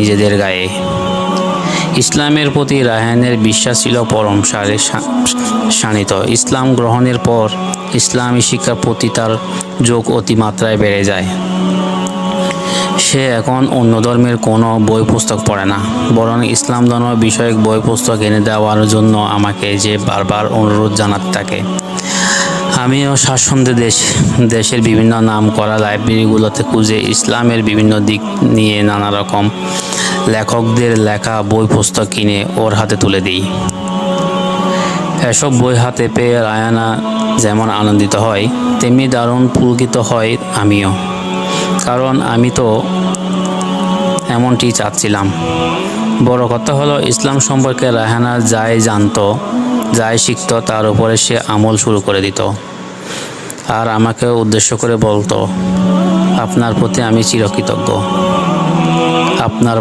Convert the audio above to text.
নিজেদের গায়ে। ইসলামের প্রতি রায়হানের বিশ্বাস ছিল পরম সারে শানিত। ইসলাম গ্রহণের পর ইসলামী শিক্ষার প্রতি তার ঝোঁক অতিমাত্রায় বেড়ে যায়। সে এখন অন্য ধর্মের কোনো বই পুস্তক পড়ে না, বরং ইসলাম ধর্ম বিষয়ক বই পুস্তক এনে দেওয়ার জন্য আমাকে যে বারবার অনুরোধ জানাতে থাকে। আমিও স্বাচ্ছন্দ্যে দেশের বিভিন্ন নাম করা লাইব্রেরিগুলোতে খুঁজে ইসলামের বিভিন্ন দিক নিয়ে নানা রকম লেখকদের লেখা বই পুস্তক কিনে ওর হাতে তুলে দিই। এসব বই হাতে পেয়ে রায়ানা যেমন আনন্দিত হয়, তেমনি দারুণ পুলকিত হয় আমিও। কারণ আমি তো এমনটি চাচ্ছিলাম। বড় কথা হলো, ইসলাম সম্পর্কে রায়হানা যাই জানতো, যাই শিখতো, তার উপরে সে আমল শুরু করে দিত। আর আমাকে উদ্দেশ্য করে বলতো, আপনার প্রতি আমি চিরকৃতজ্ঞ। আপনার